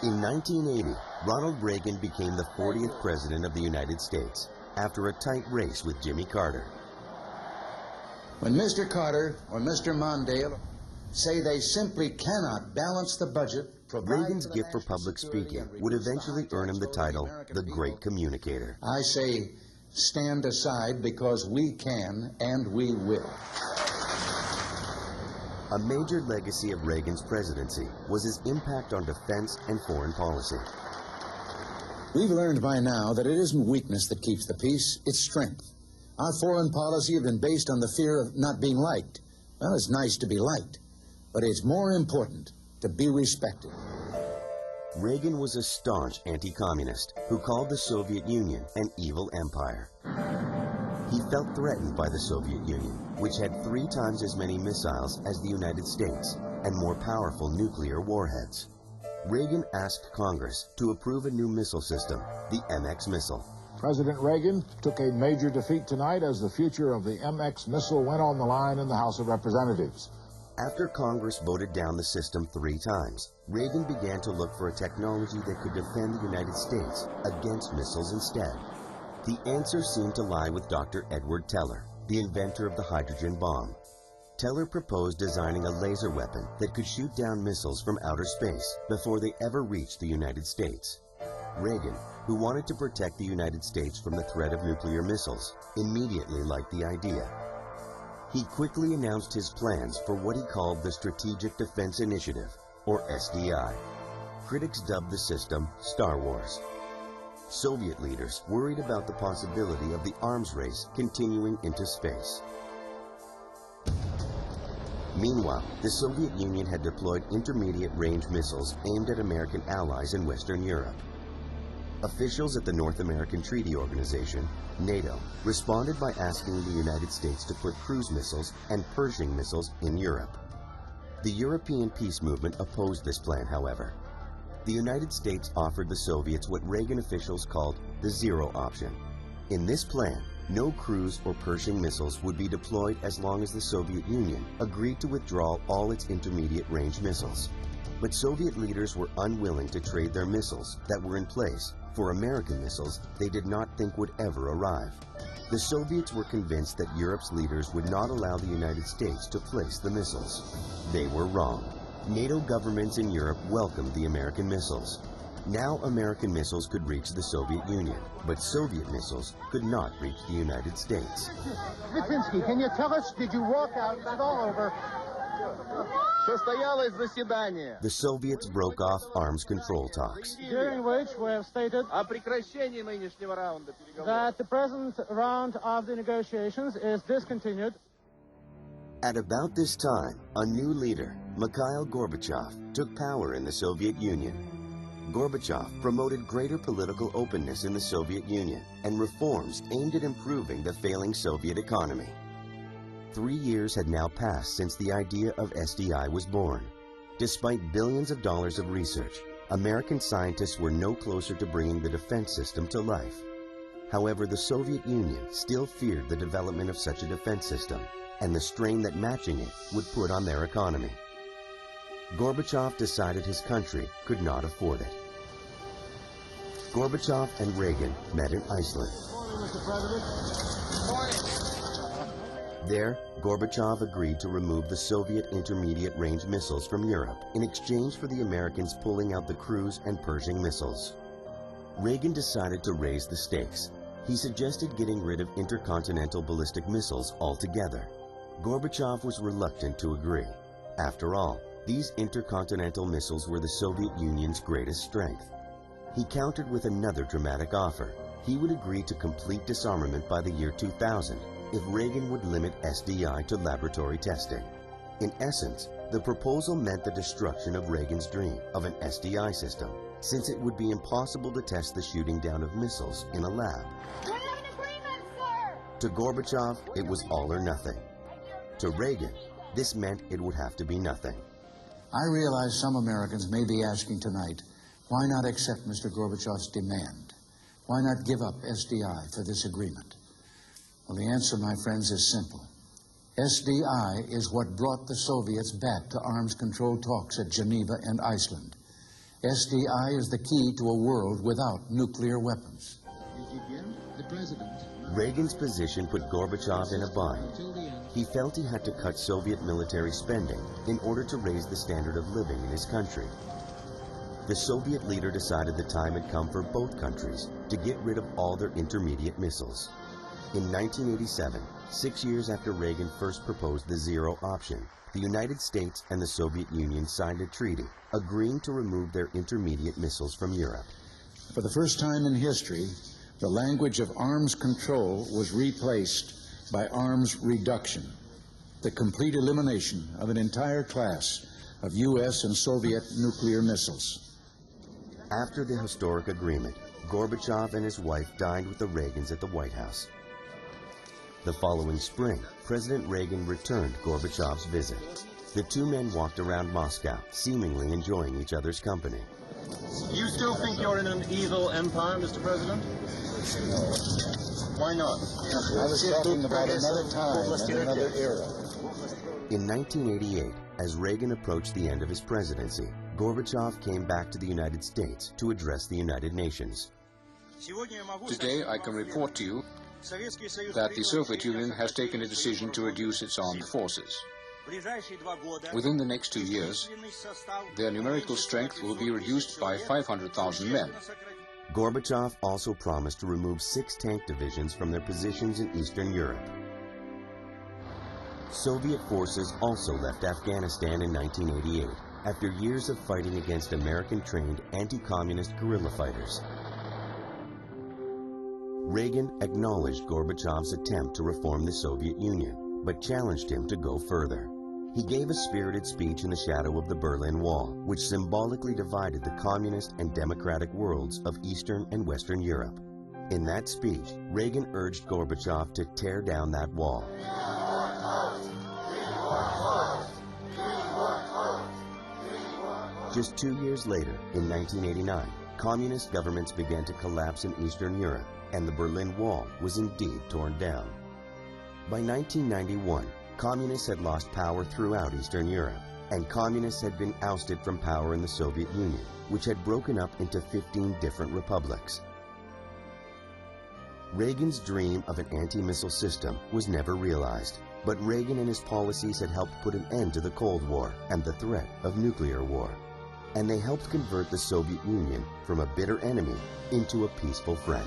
In 1980, Ronald Reagan became the 40th President of the United States after a tight race with Jimmy Carter. When Mr. Carter or Mr. Mondale say they simply cannot balance the budget, Reagan's gift for public speaking would eventually earn him the title, the Great Communicator. I say, stand aside because we can and we will. A major legacy of Reagan's presidency was his impact on defense and foreign policy. We've learned by now that it isn't weakness that keeps the peace, it's strength. Our foreign policy has been based on the fear of not being liked. Well, it's nice to be liked, but it's more important to be respected. Reagan was a staunch anti-communist who called the Soviet Union an evil empire. He felt threatened by the Soviet Union, which had 3 times as many missiles as the United States and more powerful nuclear warheads. Reagan asked Congress to approve a new missile system, the MX missile. President Reagan took a major defeat tonight as the future of the MX missile went on the line in the House of Representatives. After Congress voted down the system 3 times, Reagan began to look for a technology that could defend the United States against missiles instead. The answer seemed to lie with Dr. Edward Teller, the inventor of the hydrogen bomb. Teller proposed designing a laser weapon that could shoot down missiles from outer space before they ever reached the United States. Reagan, who wanted to protect the United States from the threat of nuclear missiles, immediately liked the idea. He quickly announced his plans for what he called the Strategic Defense Initiative, or SDI. Critics dubbed the system Star Wars. Soviet leaders worried about the possibility of the arms race continuing into space. Meanwhile, the Soviet Union had deployed intermediate-range missiles aimed at American allies in Western Europe. Officials at the North American Treaty Organization, NATO, responded by asking the United States to put cruise missiles and Pershing missiles in Europe. The European peace movement opposed this plan, however. The United States offered the Soviets what Reagan officials called the zero option. In this plan, no cruise or Pershing missiles would be deployed as long as the Soviet Union agreed to withdraw all its intermediate-range missiles. But Soviet leaders were unwilling to trade their missiles that were in place for American missiles they did not think would ever arrive. The Soviets were convinced that Europe's leaders would not allow the United States to place the missiles. They were wrong. NATO governments in Europe welcomed the American missiles. Now American missiles could reach the Soviet Union, but Soviet missiles could not reach the United States. Litinsky, can you tell us, did you walk out? It's all over. The Soviets broke off arms control talks. During which we have stated that the present round of the negotiations is discontinued. At about this time, a new leader, Mikhail Gorbachev, took power in the Soviet Union. Gorbachev promoted greater political openness in the Soviet Union and reforms aimed at improving the failing Soviet economy. 3 years had now passed since the idea of SDI was born. Despite billions of dollars of research, American scientists were no closer to bringing the defense system to life. However, the Soviet Union still feared the development of such a defense system and the strain that matching it would put on their economy. Gorbachev decided his country could not afford it. Gorbachev and Reagan met in Iceland. Mr. President. There, Gorbachev agreed to remove the Soviet intermediate-range missiles from Europe in exchange for the Americans pulling out the cruise and Pershing missiles. Reagan decided to raise the stakes. He suggested getting rid of intercontinental ballistic missiles altogether. Gorbachev was reluctant to agree. After all, these intercontinental missiles were the Soviet Union's greatest strength. He countered with another dramatic offer. He would agree to complete disarmament by the year 2000 if Reagan would limit SDI to laboratory testing. In essence, the proposal meant the destruction of Reagan's dream of an SDI system, since it would be impossible to test the shooting down of missiles in a lab. We're in agreement, sir! To Gorbachev, it was all or nothing. To Reagan, this meant it would have to be nothing. I realize some Americans may be asking tonight, why not accept Mr. Gorbachev's demand? Why not give up SDI for this agreement? Well, the answer, my friends, is simple. SDI is what brought the Soviets back to arms control talks at Geneva and Iceland. SDI is the key to a world without nuclear weapons. The president. Reagan's position put Gorbachev in a bind. He felt he had to cut Soviet military spending in order to raise the standard of living in his country. The Soviet leader decided the time had come for both countries to get rid of all their intermediate missiles. In 1987, 6 years after Reagan first proposed the zero option, the United States and the Soviet Union signed a treaty agreeing to remove their intermediate missiles from Europe. For the first time in history, the language of arms control was replaced by arms reduction, the complete elimination of an entire class of U.S. and Soviet nuclear missiles. After the historic agreement, Gorbachev and his wife dined with the Reagans at the White House. The following spring, President Reagan returned Gorbachev's visit. The two men walked around Moscow, seemingly enjoying each other's company. You still think you're in an evil empire, Mr. President? Why not? I was talking about another time and another era. In 1988, as Reagan approached the end of his presidency, Gorbachev came back to the United States to address the United Nations. Today I can report to you that the Soviet Union has taken a decision to reduce its armed forces. Within the next 2 years, their numerical strength will be reduced by 500,000 men. Gorbachev also promised to remove 6 tank divisions from their positions in Eastern Europe. Soviet forces also left Afghanistan in 1988, after years of fighting against American-trained anti-communist guerrilla fighters. Reagan acknowledged Gorbachev's attempt to reform the Soviet Union, but challenged him to go further. He gave a spirited speech in the shadow of the Berlin Wall, which symbolically divided the communist and democratic worlds of Eastern and Western Europe. In that speech, Reagan urged Gorbachev to tear down that wall. Just 2 years later, in 1989, communist governments began to collapse in Eastern Europe, and the Berlin Wall was indeed torn down. By 1991, communists had lost power throughout Eastern Europe, and communists had been ousted from power in the Soviet Union, which had broken up into 15 different republics. Reagan's dream of an anti-missile system was never realized, but Reagan and his policies had helped put an end to the Cold War and the threat of nuclear war. And they helped convert the Soviet Union from a bitter enemy into a peaceful friend.